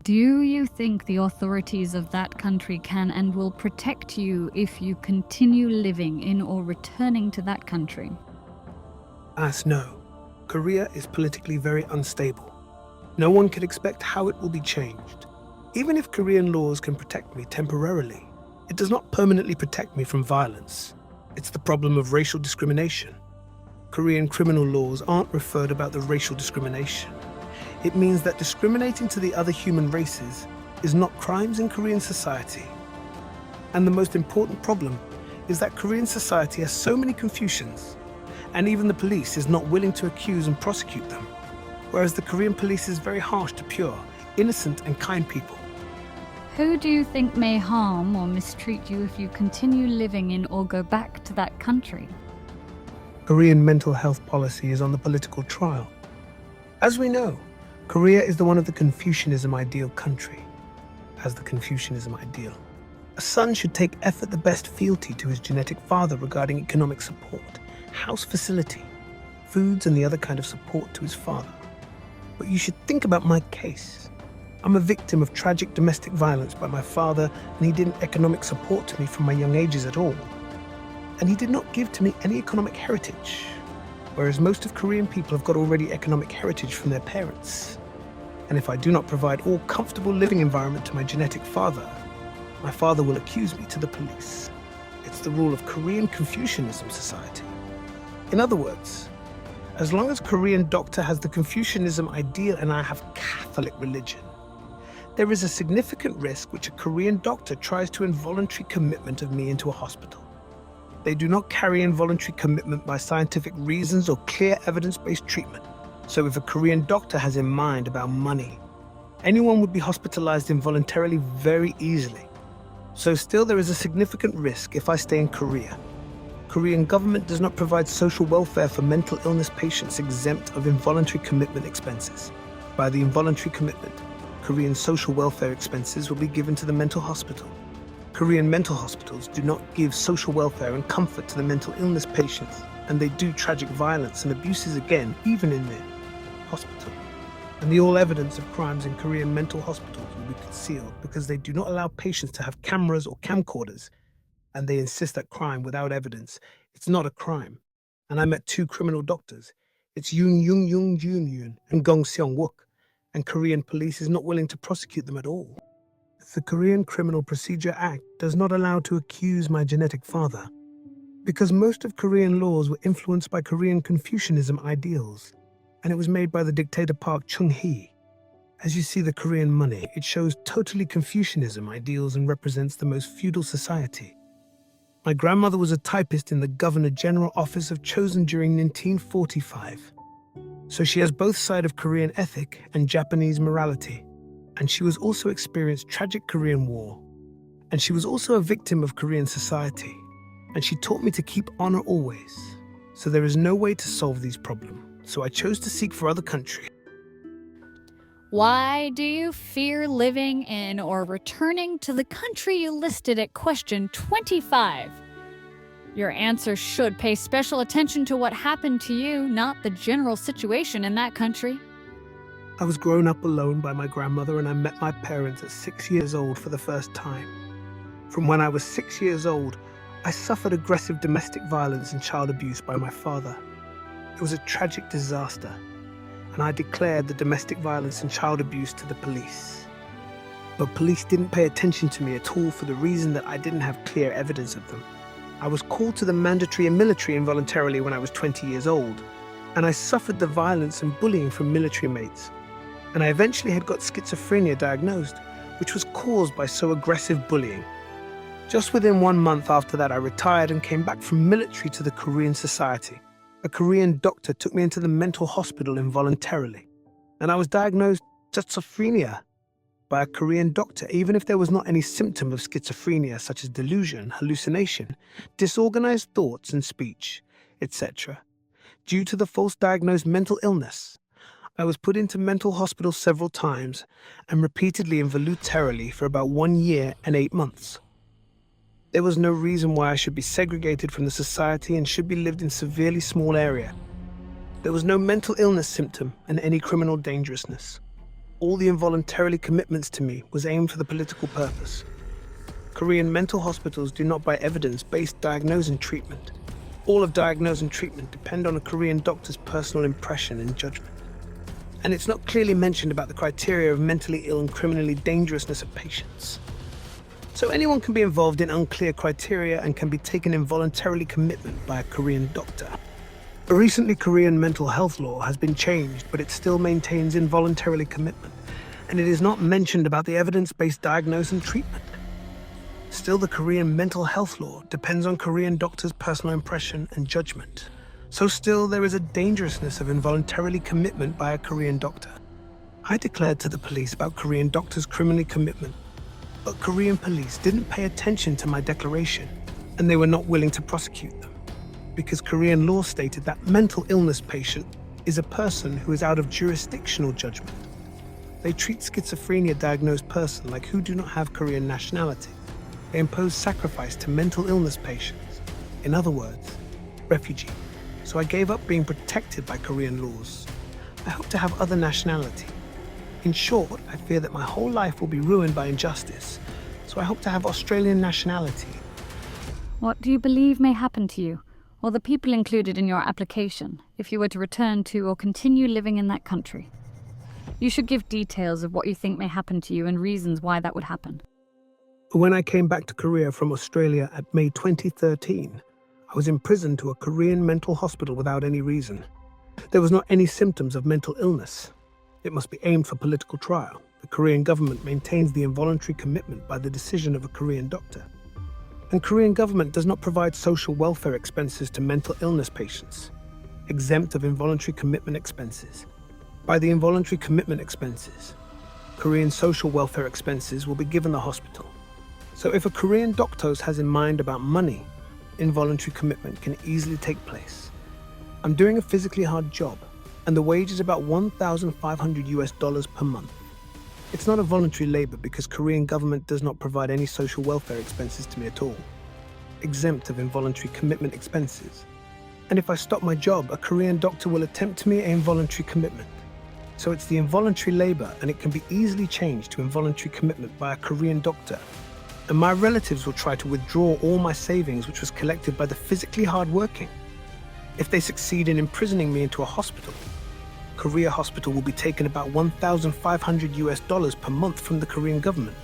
Do you think the authorities of that country can and will protect you if you continue living in or returning to that country? As no, Korea is politically very unstable. No one can expect how it will be changed. Even if Korean laws can protect me temporarily, it does not permanently protect me from violence. It's the problem of racial discrimination. Korean criminal laws aren't referred about the racial discrimination. It means that discriminating to the other human races is not crimes in Korean society. And the most important problem is that Korean society has so many Confucians, and even the police is not willing to accuse and prosecute them, whereas the Korean police is very harsh to pure, innocent and kind people. Who do you think may harm or mistreat you if you continue living in or go back to that country? Korean mental health policy is on the political trial. As we know, Korea is one of the Confucianism ideal country. As the Confucianism ideal, a son should take effort the best fealty to his genetic father regarding economic support, house facility, foods and the other kind of support to his father. But you should think about my case. I'm a victim of tragic domestic violence by my father, and he didn't economic support to me from my young ages at all. And he did not give to me any economic heritage, whereas most of Korean people have got already economic heritage from their parents. And if I do not provide all comfortable living environment to my genetic father, my father will accuse me to the police. It's the rule of Korean Confucianism society. In other words, as long as Korean doctor has the Confucianism ideal and I have Catholic religion, there is a significant risk which a Korean doctor tries to involuntary commitment of me into a hospital. They do not carry involuntary commitment by scientific reasons or clear evidence-based treatment. So if a Korean doctor has in mind about money, anyone would be hospitalized involuntarily very easily. So still there is a significant risk if I stay in Korea. Korean government does not provide social welfare for mental illness patients exempt of involuntary commitment expenses. By the involuntary commitment, Korean social welfare expenses will be given to the mental hospital. Korean mental hospitals do not give social welfare and comfort to the mental illness patients, and they do tragic violence and abuses again, even in their hospital. And all evidence of crimes in Korean mental hospitals will be concealed because they do not allow patients to have cameras or camcorders, and they insist that crime without evidence, it's not a crime. And I met two criminal doctors. It's Yoon and Gong Seong-wook, and Korean police is not willing to prosecute them at all. The Korean Criminal Procedure Act does not allow to accuse my genetic father, because most of Korean laws were influenced by Korean Confucianism ideals, and it was made by the dictator Park Chung-hee. As you see the Korean money, it shows totally Confucianism ideals and represents the most feudal society. My grandmother was a typist in the Governor General Office of Chosen during 1945. So she has both sides of Korean ethic and Japanese morality. And she was also experienced tragic Korean War. And she was also a victim of Korean society. And she taught me to keep honor always. So there is no way to solve these problems. So I chose to seek for other countries. Why do you fear living in or returning to the country you listed at question 25? Your answer should pay special attention to what happened to you, not the general situation in that country. I was grown up alone by my grandmother, and I met my parents at 6 years old for the first time. From when I was 6 years old, I suffered aggressive domestic violence and child abuse by my father. It was a tragic disaster, and I declared the domestic violence and child abuse to the police. But police didn't pay attention to me at all for the reason that I didn't have clear evidence of them. I was called to the mandatory and military involuntarily when I was 20 years old, and I suffered the violence and bullying from military mates. And I eventually had got schizophrenia diagnosed, which was caused by so aggressive bullying. Just within 1 month after that, I retired and came back from military to the Korean society. A Korean doctor took me into the mental hospital involuntarily, and I was diagnosed schizophrenia by a Korean doctor, even if there was not any symptom of schizophrenia such as delusion, hallucination, disorganized thoughts and speech, etc. Due to the false diagnosed mental illness, I was put into mental hospital several times and repeatedly involuntarily for about 1 year and 8 months. There was no reason why I should be segregated from the society and should be lived in severely small area. There was no mental illness symptom and any criminal dangerousness. all the involuntarily commitments to me was aimed for the political purpose. Korean mental hospitals do not buy evidence-based diagnose and treatment. All of diagnose and treatment depend on a Korean doctor's personal impression and judgment. And it's not clearly mentioned about the criteria of mentally ill and criminally dangerousness of patients. So anyone can be involved in unclear criteria and can be taken involuntarily commitment by a Korean doctor. A recently Korean mental health law has been changed, but it still maintains involuntarily commitment, and it is not mentioned about the evidence-based diagnosis and treatment. Still, the Korean mental health law depends on Korean doctors' personal impression and judgment. So still, there is a dangerousness of involuntarily commitment by a Korean doctor. I declared to the police about Korean doctors' criminally commitment, but Korean police didn't pay attention to my declaration, and they were not willing to prosecute them, because Korean law stated that mental illness patient is a person who is out of jurisdictional judgment. They treat schizophrenia diagnosed person like who do not have Korean nationality. They impose sacrifice to mental illness patients. In other words, refugee. So I gave up being protected by Korean laws. I hope to have other nationality. In short, I fear that my whole life will be ruined by injustice. So I hope to have Australian nationality. What do you believe may happen to you, or the people included in your application, if you were to return to or continue living in that country? You should give details of what you think may happen to you and reasons why that would happen. When I came back to Korea from Australia at May 2013, I was imprisoned to a Korean mental hospital without any reason. There was not any symptoms of mental illness. It must be aimed for political trial. The Korean government maintains the involuntary commitment by the decision of a Korean doctor. And Korean government does not provide social welfare expenses to mental illness patients, exempt of involuntary commitment expenses. By the involuntary commitment expenses, Korean social welfare expenses will be given the hospital. So if a Korean doctor has in mind about money, involuntary commitment can easily take place. I'm doing a physically hard job, and the wage is about $1,500 per month. It's not a voluntary labor because Korean government does not provide any social welfare expenses to me at all, exempt of involuntary commitment expenses. And if I stop my job, a Korean doctor will attempt me an involuntary commitment. So it's the involuntary labor, and it can be easily changed to involuntary commitment by a Korean doctor. And my relatives will try to withdraw all my savings, which was collected by the physically hard-working. If they succeed in imprisoning me into a hospital, Korea hospital will be taken about $1,500 per month from the Korean government.